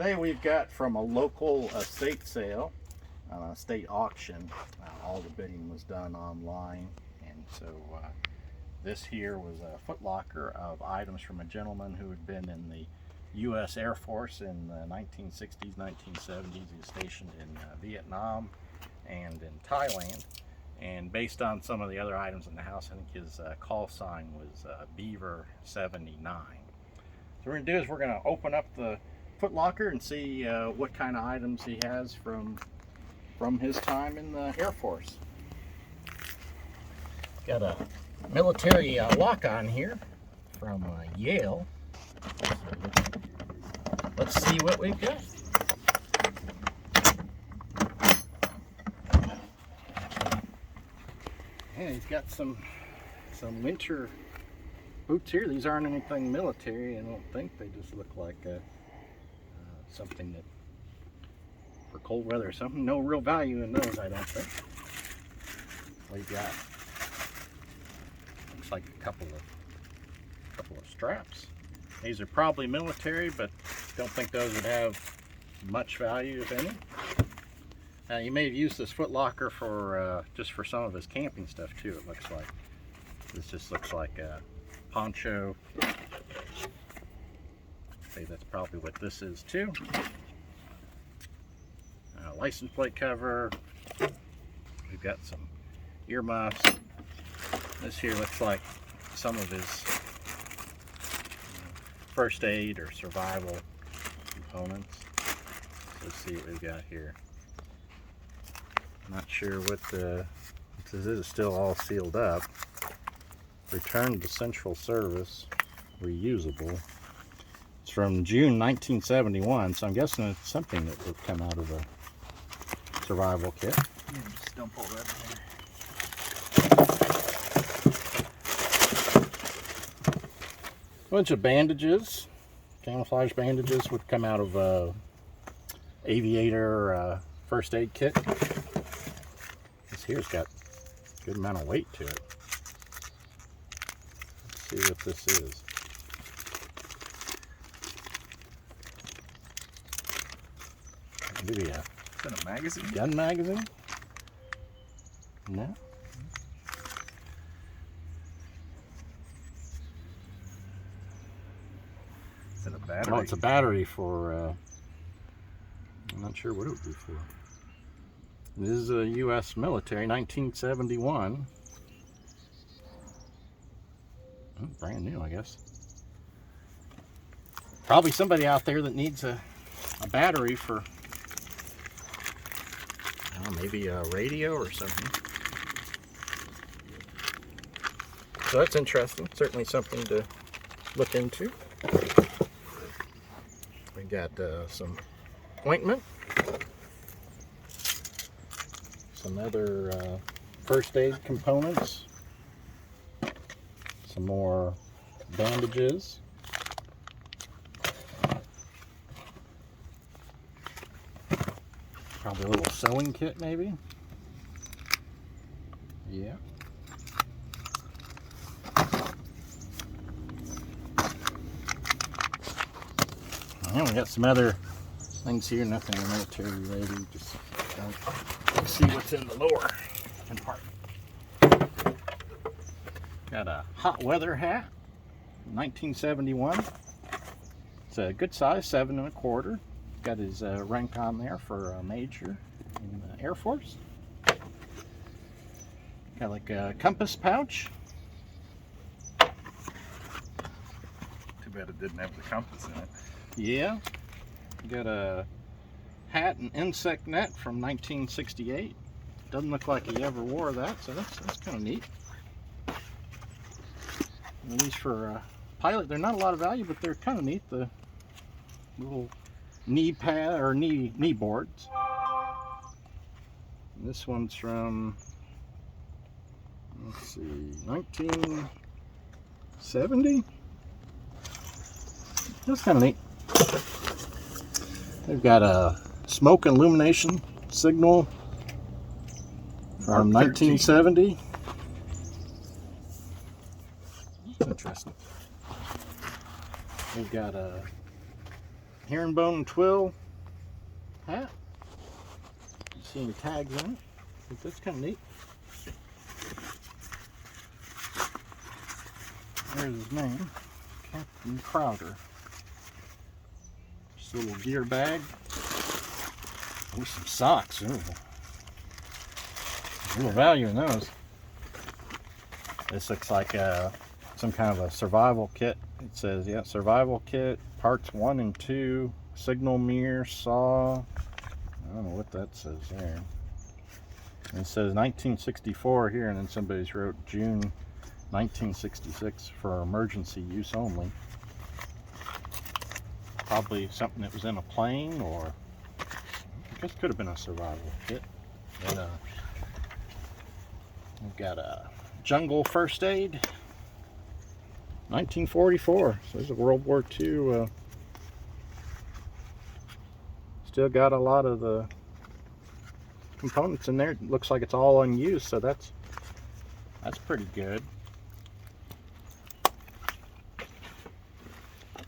Today we've got from a local estate sale, state auction. All the bidding was done online, and so this here was a footlocker of items from a gentleman who had been in the U.S. Air Force in the 1960s, 1970s. He was stationed in Vietnam and in Thailand. And based on some of the other items in the house, I think his call sign was Beaver 79. So what we're going to do is we're going to open up the footlocker and see what kind of items he has from his time in the Air Force. Got a military lock on here from Yale. So let's see what we've got. And he's got some winter boots here. These aren't anything military, I don't think. They just look like something that for cold weather or something. No real value in those, I don't think. We've got, looks like a couple of straps. These are probably military, but don't think those would have much value, if any. He may have used this footlocker for just for some of his camping stuff too. It looks like this just looks like a poncho. Okay, that's probably what this is too. License plate cover. We've got some earmuffs. This here looks like some of his first aid or survival components. Let's see what we've got here. Not sure what this is still all sealed up. Returned to Central Service, reusable. It's from June 1971, so I'm guessing it's something that would come out of a survival kit. Yeah, just dump all that in there. Bunch of bandages, camouflage bandages would come out of aviator first aid kit. This here's got a good amount of weight to it. Let's see what this is. Maybe a Is that a magazine? gun magazine? No. Is that a battery? Oh, it's a battery for, I'm not sure what it would be for. This is a U.S. military, 1971. Oh, brand new, I guess. Probably somebody out there that needs a battery for, I don't know, maybe a radio or something. So that's interesting. Certainly something to look into. We got some ointment. Some other first aid components, some more bandages, probably a little sewing kit maybe, yeah. And we got some other things here, nothing military related, just let's see what's in the lower compartment. Got a hot weather hat, 1971. It's a good size, 7 1/4. Got his rank on there for a major in the Air Force. Got like a compass pouch. Too bad it didn't have the compass in it. Yeah. Got a hat and insect net from 1968. Doesn't look like he ever wore that, so that's kind of neat. And these for pilot, they're not a lot of value, but they're kind of neat. The little knee pad or knee boards. And this one's from, let's see, 1970. That's kind of neat. They've got a smoke illumination signal from 1970. Interesting. We've got a herringbone and twill hat. You see any tags on it? I think that's kind of neat. There's his name, Captain Crowder. Just a little gear bag with some socks. Ooh. A little value in those. This looks like some kind of a survival kit. It says, yeah, survival kit, parts 1 and 2, signal mirror, saw. I don't know what that says there. And it says 1964 here, and then somebody's wrote June 1966 for emergency use only. Probably something that was in a plane, or I guess could have been a survival kit. And we've got a jungle first aid, 1944. So there's a World War II. Still got a lot of the components in there. It looks like it's all unused, so that's pretty good.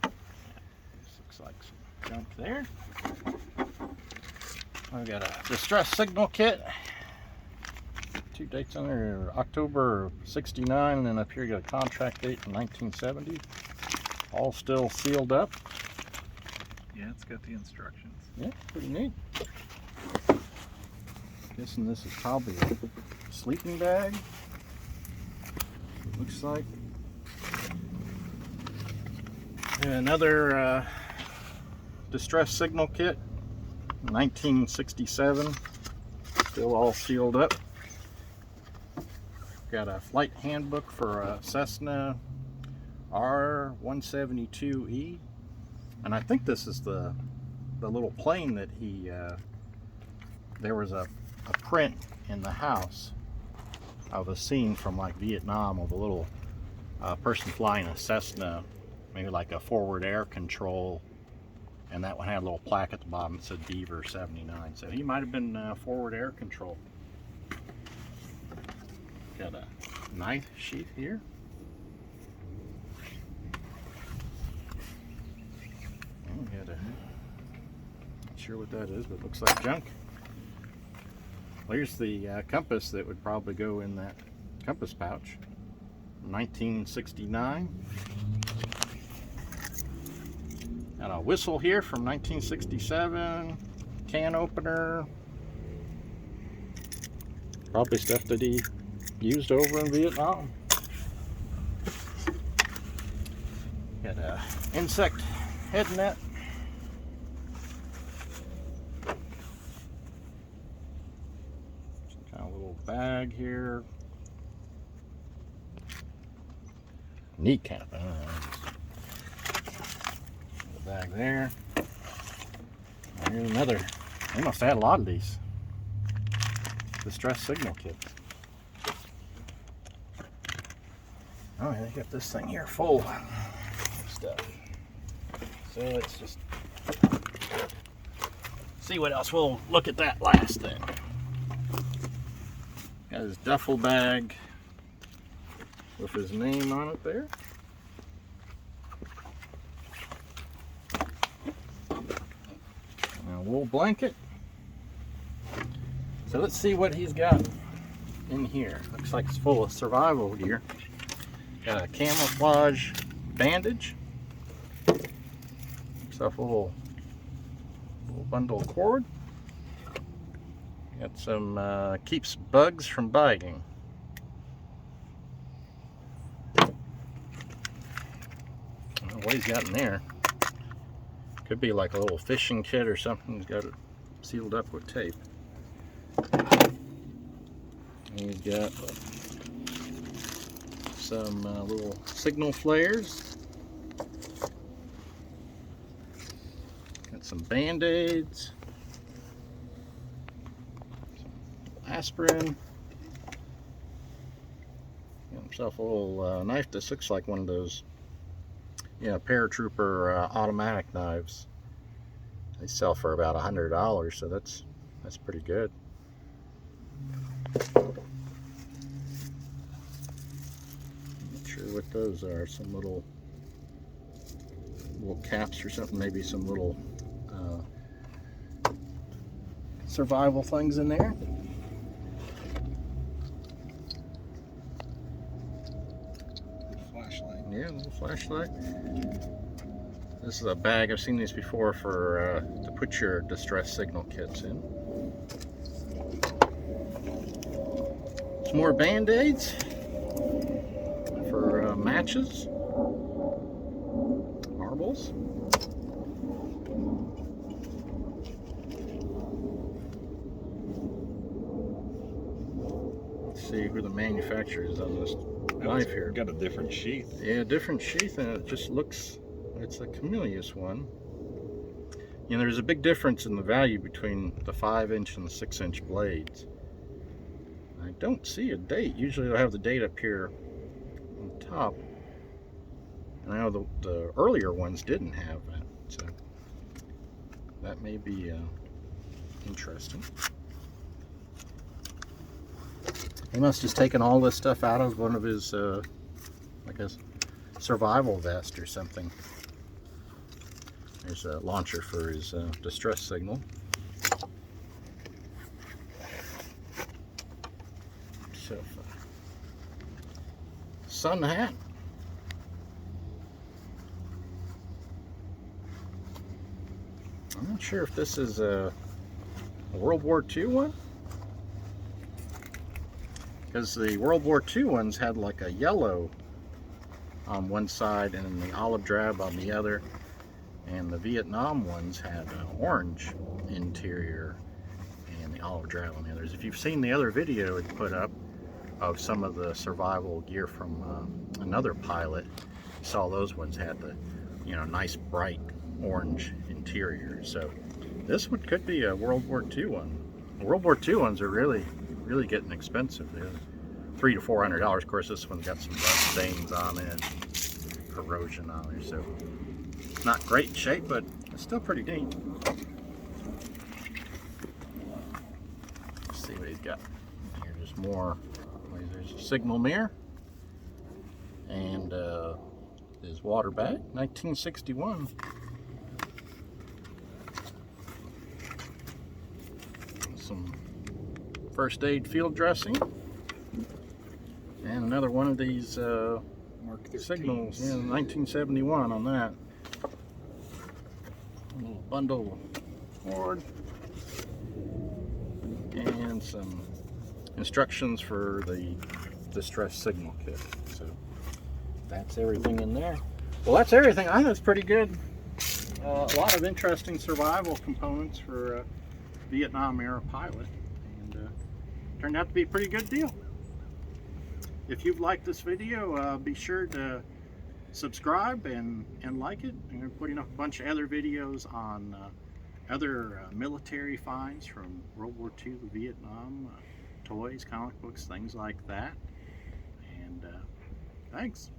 This looks like some junk there. I've got a distress signal kit. 2 dates on there, October 69, and then up here you got a contract date from 1970. All still sealed up. Yeah, it's got the instructions. Yeah, pretty neat. Guessing this is probably a sleeping bag. Looks like. And another distress signal kit, 1967. Still all sealed up. Got a flight handbook for a Cessna R172E, and I think this is the little plane that he there was a print in the house of a scene from like Vietnam of a little person flying a Cessna, maybe like a forward air control, and that one had a little plaque at the bottom that said Beaver 79, so he might have been forward air control. Got a knife sheath here. And got a, not sure what that is, but it looks like junk. Well, here's the compass that would probably go in that compass pouch. 1969. Got a whistle here from 1967. Can opener. Probably stuff that he used over in Vietnam. Got a insect head net. Some kind of little bag here. Kneecap. Little bag there. Here's another. They must have had a lot of these. Distress signal kits. Oh, they got this thing here full of stuff. So let's just see what else. We'll look at that last then. Got his duffel bag with his name on it there. And a wool blanket. So let's see what he's got in here. Looks like it's full of survival gear. Got a camouflage bandage. Looks like a little bundle of cord. Got some keeps bugs from biting. I don't know what he's got in there. Could be like a little fishing kit or something. He's got it sealed up with tape. And he's got some little signal flares. Got some band-aids. Some aspirin. Got himself a little knife. This looks like one of those, paratrooper automatic knives. They sell for about $100, so that's pretty good. Not sure what those are. Some little caps or something. Maybe some little survival things in there. Flashlight. Yeah, a little flashlight. This is a bag, I've seen these before, for to put your distress signal kits in. Some more band-aids for matches, marbles. Let's see who the manufacturer is on this knife here. Got a different sheath. Yeah, different sheath, and it just looks, it's a Camillus one. You know, there's a big difference in the value between the 5-inch and the 6-inch blades. I don't see a date. Usually they'll have the date up here on the top. And I know the earlier ones didn't have that, so that may be interesting. He must have taken all this stuff out of one of his, I guess, survival vest or something. There's a launcher for his distress signal. So, sun hat. I'm not sure if this is a World War II one, because the World War II ones had like a yellow on one side and the olive drab on the other, and the Vietnam ones had an orange interior and the olive drab on the others. If you've seen the other video it put up of some of the survival gear from another pilot, you saw those ones had the, you know, nice bright orange interior. So this one could be a World War II one. The World War II ones are really getting expensive. They're $300 to $400. Of course, this one's got some rust stains on it, corrosion on it, so it's not great shape, but it's still pretty neat. Let's see what he's got. Here's more. There's a signal mirror and his water bag, 1961. Some first aid field dressing, and another one of these Mark signals, yeah, 1971 on that. A little bundle cord and some instructions for the distress signal kit. So that's everything in there. Well, that's everything. I think that's pretty good. A lot of interesting survival components for a Vietnam era pilot, and turned out to be a pretty good deal. If you've liked this video, be sure to subscribe and like it. I'm putting up a bunch of other videos on other military finds from World War II, Vietnam, toys, comic books, things like that. And thanks.